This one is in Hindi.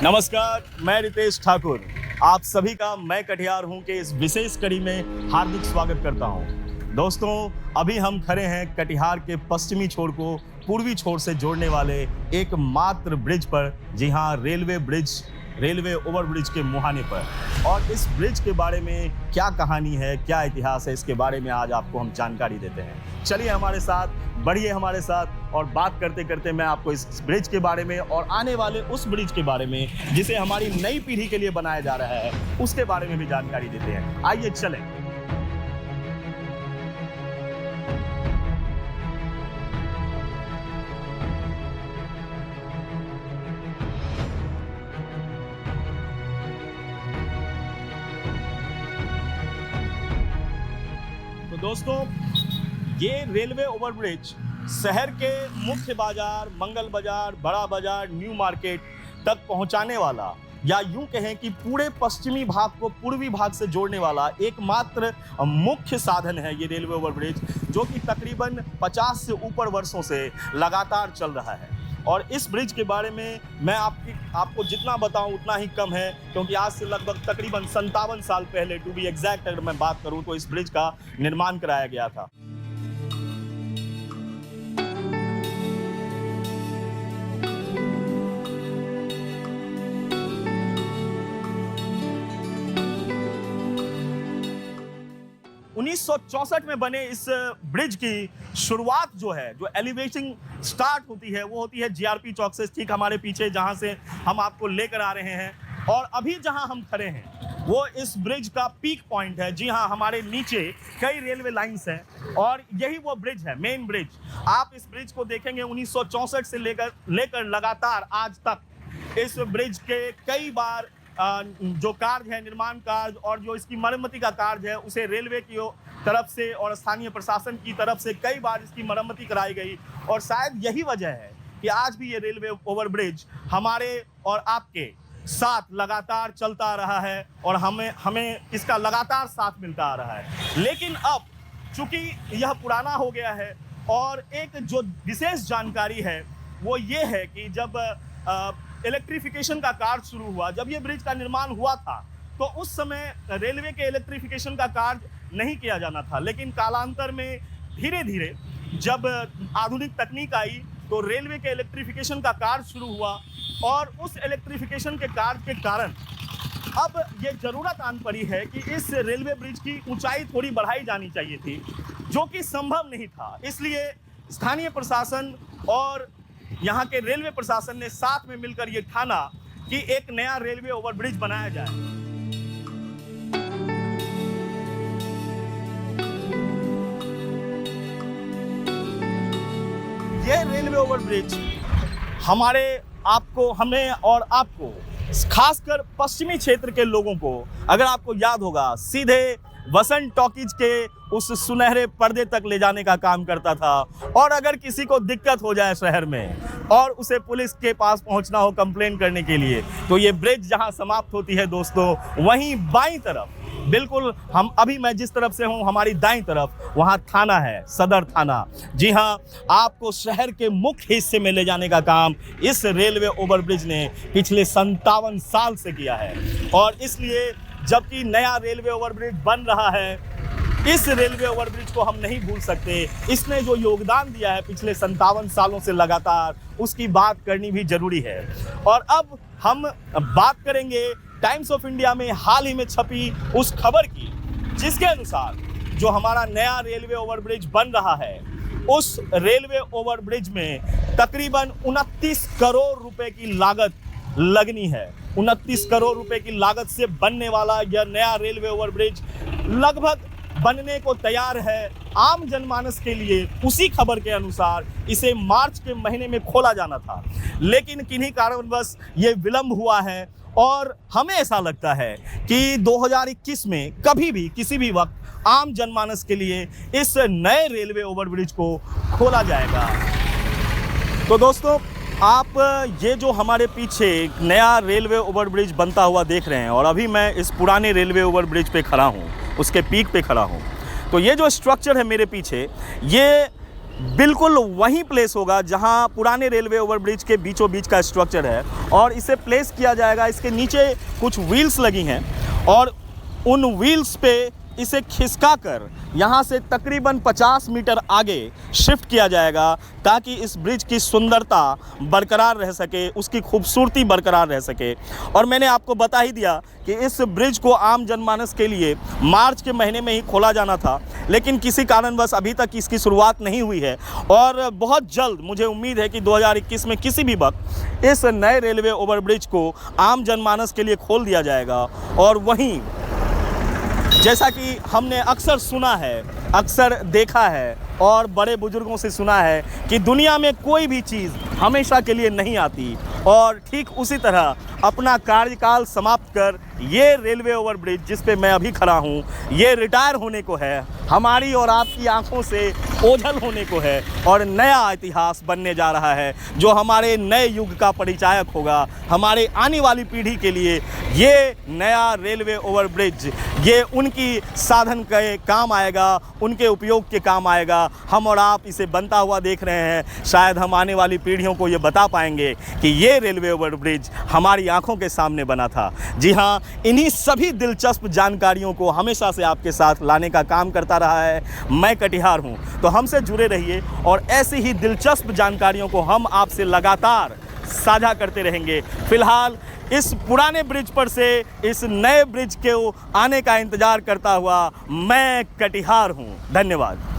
नमस्कार, मैं रितेश ठाकुर आप सभी का मैं कटिहार हूं के इस विशेष कड़ी में हार्दिक स्वागत करता हूं। दोस्तों, अभी हम खड़े हैं कटिहार के पश्चिमी छोर को पूर्वी छोर से जोड़ने वाले एकमात्र ब्रिज पर। जी हां, रेलवे ओवरब्रिज के मुहाने पर। और इस ब्रिज के बारे में क्या कहानी है, क्या इतिहास है, इसके बारे में आज आपको हम जानकारी देते हैं। चलिए हमारे साथ, बढ़िए हमारे साथ, और बात करते करते मैं आपको इस ब्रिज के बारे में और आने वाले उस ब्रिज के बारे में जिसे हमारी नई पीढ़ी के लिए बनाया जा रहा है उसके बारे में भी जानकारी देते हैं। आइए चलें। तो दोस्तों, ये रेलवे ओवरब्रिज शहर के मुख्य बाजार, मंगल बाजार, बड़ा बाजार, न्यू मार्केट तक पहुंचाने वाला, या यूं कहें कि पूरे पश्चिमी भाग को पूर्वी भाग से जोड़ने वाला एकमात्र मुख्य साधन है ये रेलवे ओवरब्रिज, जो कि तकरीबन 50 से ऊपर वर्षों से लगातार चल रहा है। और इस ब्रिज के बारे में मैं आपको जितना बताऊं उतना ही कम है, क्योंकि आज से लगभग तकरीबन 57 साल पहले, टू बी एग्जैक्ट अगर मैं बात करूं, तो इस ब्रिज का निर्माण कराया गया था। उन्नीस 1964 में बने इस ब्रिज की शुरुआत जो है, जो एलिवेशन स्टार्ट होती है, वो होती है जीआरपी चौक से, ठीक हमारे पीछे, जहां से हम आपको लेकर आ रहे हैं। और अभी जहां हम खड़े हैं वो इस ब्रिज का पीक पॉइंट है। जी हां, हमारे नीचे कई रेलवे लाइंस हैं और यही वो ब्रिज है, मेन ब्रिज। आप इस ब्रिज को देखेंगे 1964 से लेकर लगातार आज तक इस ब्रिज के कई बार जो कार्य है, निर्माण कार्य और जो इसकी मरम्मती का कार्य है, उसे रेलवे की तरफ से और स्थानीय प्रशासन की तरफ से कई बार इसकी मरम्मती कराई गई। और शायद यही वजह है कि आज भी ये रेलवे ओवरब्रिज हमारे और आपके साथ लगातार चलता रहा है और हमें इसका लगातार साथ मिलता आ रहा है। लेकिन अब चूंकि यह पुराना हो गया है, और एक जो विशेष जानकारी है वो ये है कि जब इलेक्ट्रिफिकेशन का कार्य शुरू हुआ, जब ये ब्रिज का निर्माण हुआ था, तो उस समय रेलवे के इलेक्ट्रिफिकेशन का कार्य नहीं किया जाना था। लेकिन कालांतर में धीरे धीरे जब आधुनिक तकनीक आई तो रेलवे के इलेक्ट्रिफिकेशन का कार्य शुरू हुआ, और उस इलेक्ट्रिफिकेशन के कार्य के कारण अब ये जरूरत आन पड़ी है कि इस रेलवे ब्रिज की ऊंचाई थोड़ी बढ़ाई जानी चाहिए थी, जो कि संभव नहीं था। इसलिए स्थानीय प्रशासन और यहाँ के रेलवे प्रशासन ने साथ में मिलकर ये ठाना कि एक नया रेलवे ओवरब्रिज बनाया जाए। ये रेलवे ओवरब्रिज हमें और आपको, खासकर पश्चिमी क्षेत्र के लोगों को, अगर आपको याद होगा, सीधे वसंत टॉकीज के उस सुनहरे पर्दे तक ले जाने का काम करता था। और अगर किसी को दिक्कत हो जाए शहर में और उसे पुलिस के पास पहुंचना हो कंप्लेन करने के लिए, तो ये ब्रिज जहां समाप्त होती है दोस्तों, वहीं बाईं तरफ, बिल्कुल मैं जिस तरफ से हूं, हमारी दाईं तरफ वहां थाना है, सदर थाना। जी हां, आपको शहर के मुख्य हिस्से में ले जाने का काम इस रेलवे ओवरब्रिज ने पिछले 57 साल से किया है। और इसलिए जबकि नया रेलवे ओवरब्रिज बन रहा है, इस रेलवे ओवरब्रिज को हम नहीं भूल सकते। इसने जो योगदान दिया है पिछले 57 सालों से लगातार, उसकी बात करनी भी जरूरी है। और अब हम बात करेंगे टाइम्स ऑफ इंडिया में हाल ही में छपी उस खबर की, जिसके अनुसार जो हमारा नया रेलवे ओवरब्रिज बन रहा है, उस रेलवे ओवरब्रिज में तकरीबन 29 करोड़ रुपए की लागत लगनी है। 29 करोड़ रुपए की लागत से बनने वाला यह नया रेलवे ओवरब्रिज लगभग बनने को तैयार है। आम जनमानस के लिए उसी खबर के अनुसार इसे मार्च के महीने में खोला जाना था, लेकिन किन्हीं कारणवश ये विलंब हुआ है। और हमें ऐसा लगता है कि 2021 में कभी भी, किसी भी वक्त आम जनमानस के लिए इस नए रेलवे ओवरब्रिज को खोला जाएगा। तो दोस्तों, आप ये जो हमारे पीछे एक नया रेलवे ओवरब्रिज बनता हुआ देख रहे हैं, और अभी मैं इस पुराने रेलवे ओवरब्रिज पे खड़ा हूँ, उसके पीक पे खड़ा हूँ। तो ये जो स्ट्रक्चर है मेरे पीछे, ये बिल्कुल वहीं प्लेस होगा जहां पुराने रेलवे ओवरब्रिज के बीचों बीच का स्ट्रक्चर है, और इसे प्लेस किया जाएगा। इसके नीचे कुछ व्हील्स लगी हैं और उन व्हील्स पे इसे खिसका कर यहाँ से तकरीबन 50 मीटर आगे शिफ्ट किया जाएगा, ताकि इस ब्रिज की सुंदरता बरकरार रह सके, उसकी खूबसूरती बरकरार रह सके। और मैंने आपको बता ही दिया कि इस ब्रिज को आम जनमानस के लिए मार्च के महीने में ही खोला जाना था, लेकिन किसी कारणवश अभी तक इसकी शुरुआत नहीं हुई है। और बहुत जल्द मुझे उम्मीद है कि 2021 में किसी भी वक्त इस नए रेलवे ओवरब्रिज को आम जनमानस के लिए खोल दिया जाएगा। और वहीं जैसा कि हमने अक्सर सुना है, अक्सर देखा है और बड़े बुजुर्गों से सुना है कि दुनिया में कोई भी चीज़ हमेशा के लिए नहीं आती, और ठीक उसी तरह अपना कार्यकाल समाप्त कर ये रेलवे ओवरब्रिज जिस पे मैं अभी खड़ा हूँ, ये रिटायर होने को है, हमारी और आपकी आंखों से ओझल होने को है, और नया इतिहास बनने जा रहा है जो हमारे नए युग का परिचायक होगा। हमारे आने वाली पीढ़ी के लिए ये नया रेलवे ओवरब्रिज ये उनकी साधन के काम आएगा, उनके उपयोग के काम आएगा। हम और आप इसे बनता हुआ देख रहे हैं, शायद हम आने वाली पीढ़ियों को ये बता पाएंगे कि ये रेलवे ओवरब्रिज हमारी आंखों के सामने बना था। जी हाँ, इन्हीं सभी दिलचस्प जानकारियों को हमेशा से आपके साथ लाने का काम करता रहा है मैं कटिहार हूँ। तो हमसे जुड़े रहिए और ऐसी ही दिलचस्प जानकारियों को हम आपसे लगातार साझा करते रहेंगे। फिलहाल इस पुराने ब्रिज पर से इस नए ब्रिज के आने का इंतज़ार करता हुआ मैं कटिहार हूँ। धन्यवाद।